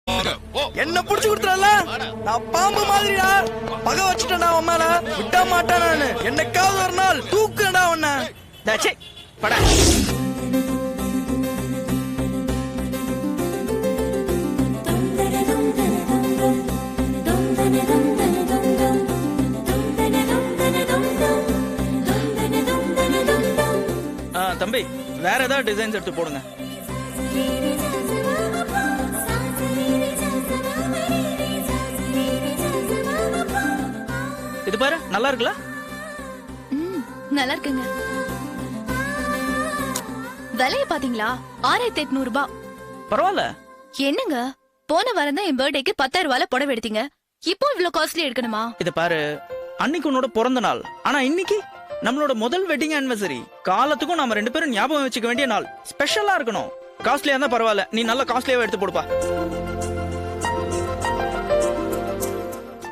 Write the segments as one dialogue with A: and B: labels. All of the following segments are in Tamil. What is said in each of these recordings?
A: என்ன புடிச்சு கொடுத்துறல, நான் பாம்பு மாதிரிடா. பகை வச்சுட்டேன்டா உன் மேல, விட மாட்டேன் நானு. என்னைக்காவது ஒரு நாள் தூக்குடா உன்ன. டச்சே படா. தம்பி, வேற ஏதாவது டிசைன்ஸ் எடுத்து போடுங்க. இது பாரு, நல்லா இருக்குல்ல?
B: நல்லா இருக்குங்க. விலைய பாத்தீங்களா? 6800 ரூபாய்.
A: பரவாயில்ல.
B: என்னங்க, போன வாரம் தான் என் பர்த்டேக்கு 10,000 ரூபாய்ல புடவை எடுத்தீங்க. இப்போ இவ்வளவு காஸ்ட்லி எடுக்கணுமா?
A: இது பாரு, அன்னைக்கு உன்னோட பிறந்த நாள். ஆனா இன்னைக்கு நம்மளோட முதல் வெட்டிங் ஆனிவர்சரி. காலத்துக்கும் நாம 2 பேரும் ஞாபகம் வச்சுக்க வேண்டிய நாள். ஸ்பெஷலா இருக்கணும். காஸ்ட்லியா இருந்தா பரவாயில்ல, நீ நல்ல காஸ்ட்லியாவே எடுத்து போடுப்பா.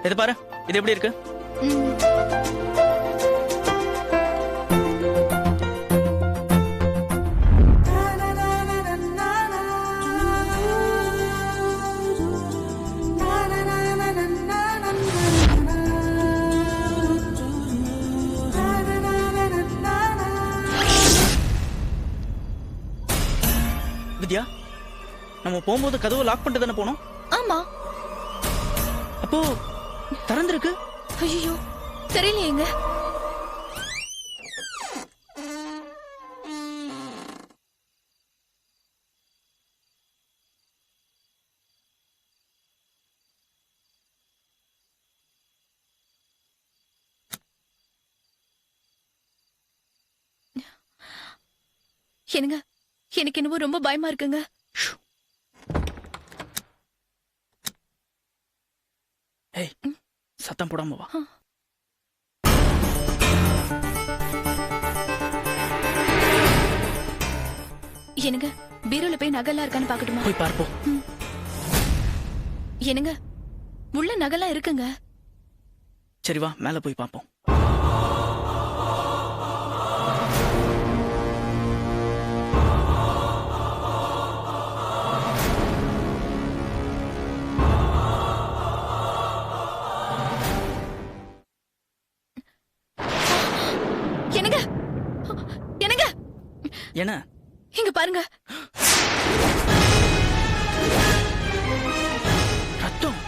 A: இது பாரு, இது எப்படி இருக்கு? வித்யா, நம்ம போகும்போது கதவை லாக் பண்ணிட்டு தானே போனோம்?
B: ஆமா.
A: அப்போ திறந்திருக்கு.
B: ஐயோ, தெரியலையேங்க. என்னங்க, எனக்கு என்னவோ ரொம்ப பயமா இருக்குங்க.
A: ஏய், சத்தம் போடாம வா.
B: என்னங்க, பீரோல போய் நகைலாம் இருக்கான்னு பாக்கட்டுமா?
A: போய் பார்ப்போம்.
B: என்னங்க, உள்ள நகைலாம் இருக்குங்க.
A: சரி வா, மேல போய் பார்ப்போம்.
B: என்னங்க, என்னங்க,
A: என்ன?
B: இங்க பாருங்க.
A: ரத்தம்.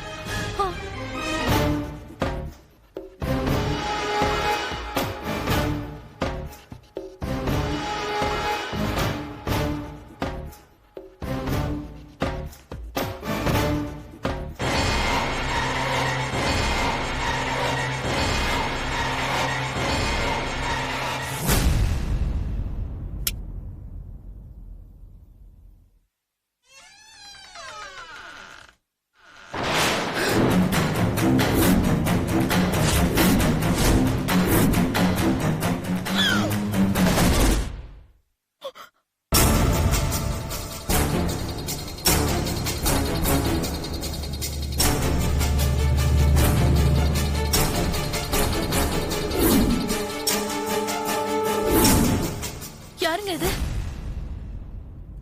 B: யாருங்க இது?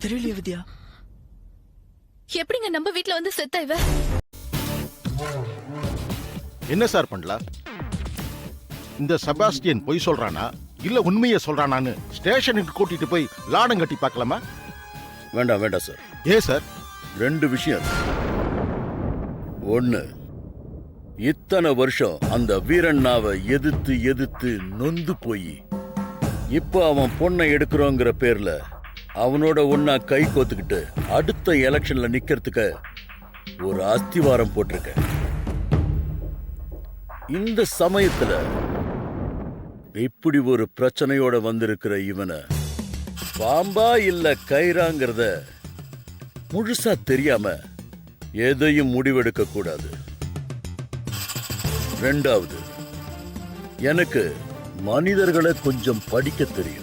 A: தெரியலையே வித்யா.
B: எப்படிங்க நம்ம வீட்ல வந்து செத்தா இவ?
C: என்ன சார் பண்ணலாம்? இந்த செபாஸ்டியன் பொய் சொல்றானா இல்ல உண்மையை சொல்றானான்னு ஸ்டேஷனுக்கு கூட்டிட்டு போய் லாடம் கட்டி பார்க்கலாமா?
D: வேண்டாம் வேண்டாம் சார்.
C: ஏன் சார்?
D: 2 விஷயம். ஒண்ணு, இத்தனை வருஷம் அந்த வீரண்ணாவை எதிர்த்து எதிர்த்து நொந்து போய் இப்ப அவன் பொண்ணை எடுக்கிறோங்கிற பேர்ல அவனோட ஒன்னா கை கோத்துக்கிட்டு அடுத்த எலெக்ஷன்ல நிக்கிறதுக்கு ஒரு அஸ்திவாரம் போட்டிருக்க. இந்த சமயத்துல இப்படி ஒரு பிரச்சனையோட வந்திருக்கிற இவனை பாம்பா இல்ல கயிறாங்கிறத முழுசா தெரியாம எதையும் முடிவெடுக்க கூடாது. 2வது, எனக்கு மனிதர்களை கொஞ்சம் படிக்க தெரியும்.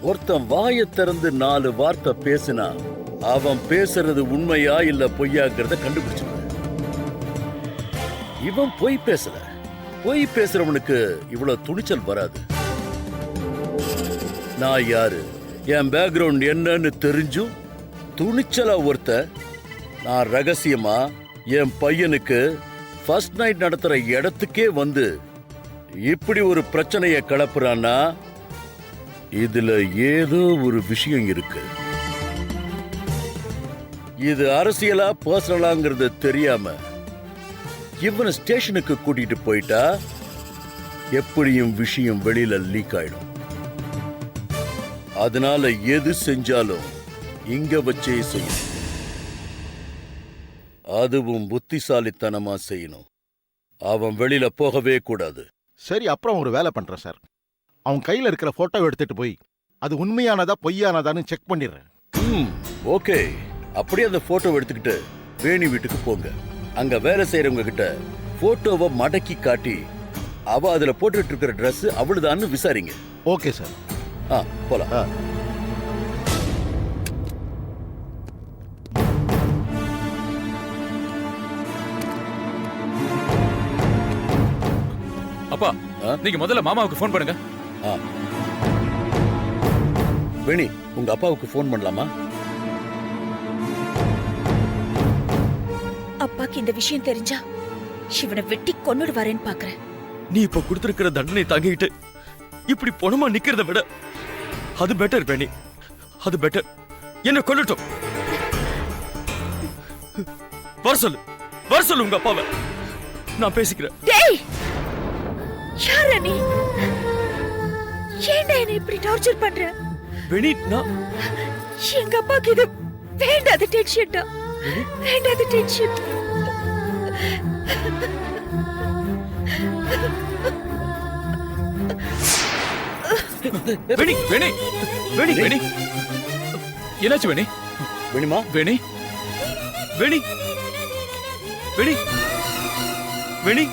D: ஒருத்தன் வாயை திறந்து 4 வார்த்தை பேசினா அவன் பேசுறது உண்மையா இல்ல பொய்யாங்கிறத கண்டுபிடிச்சிருவேன். இவன் பொய் பேசல. பொய் பேசுறவனுக்கு இவ்வளவு துணிச்சல் வராது. நான் யாரு, என் பேக்ரவுண்ட் என்னன்னு தெரிஞ்சும் துணிச்சலா ஒருத்த நான் ரகசியமா என் பையனுக்கு ஃபர்ஸ்ட் நைட் நடத்துற இடத்துக்கே வந்து இப்படி ஒரு பிரச்சனைய கிளப்புறான்னா இதுல ஏதோ ஒரு விஷயம் இருக்கு. இது அரசியலா பர்சனலாங்கிறது தெரியாம இவனை ஸ்டேஷனுக்கு கூட்டிட்டு போயிட்டா எப்படியும் விஷயம் வெளியில லீக் ஆயிடும். அதனால எது செஞ்சாலும் இங்க வச்சே செய்யணும். அதுவும் புத்திசாலித்தனமா செய்யணும். அவன் வெளியில போகவே கூடாது.
C: சரி, அப்புறம் ஒரு வேலை பண்றேன் சார். அவன் கையில இருக்கிற போட்டோவை எடுத்துட்டு போய் அது உண்மையானதா பொய்யானதான்னு செக் பண்ணிடுறேன்.
D: ஓகே. அப்படியே அந்த போட்டோ எடுத்துக்கிட்டு வேணி வீட்டுக்கு போங்க. அங்க வேலை செய்யறவங்க கிட்ட போட்டோவை மடக்கி காட்டி அவ அதுல போட்டுட்டு இருக்கிற ட்ரெஸ் அவளுதான்னு விசாரிங்க.
C: Okay sir.
D: போலாம்.
E: அப்பா, நீங்க முதல்ல மாமாவுக்கு ஃபோன் பண்ணுங்க.
D: வேணி, உங்க அப்பாவுக்கு ஃபோன் பண்ணலாமா?
F: அப்பாக்கு இந்த விஷயம் தெரிஞ்சா இவனை வெட்டி கொன்னுடுவாரேன்னு பாக்குறேன்.
G: நீ இப்ப கொடுத்திருக்கிற தண்டனை தாங்கிட்டு இப்படி பொணமா நிக்கிறத விட அது பெட்டர் வேணி, அது பெட்டர். என்ன கொல்லட்டும். வர சொல்லு உங்க அப்பாவை. நான் பேசிக்கிறேன்.
F: டேய், யார நீ? ஏன்டா என்ன இப்படி டார்ச்சர் பண்ற?
G: வேணி, நான்
F: எங்க அப்பாக்கு இது வேண்டாத டென்ஷன்டா, வேண்டாத டென்ஷன்.
E: வேணி, வேணி, வேணி, வேணி. என்னாச்சு வேணி?
D: வேணிமா,
G: வேணி, வேணி, வேணி, வேணி.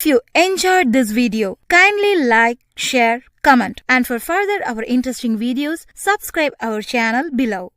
H: If you enjoyed this video, kindly like, share, comment, and for further our interesting videos, subscribe our channel below.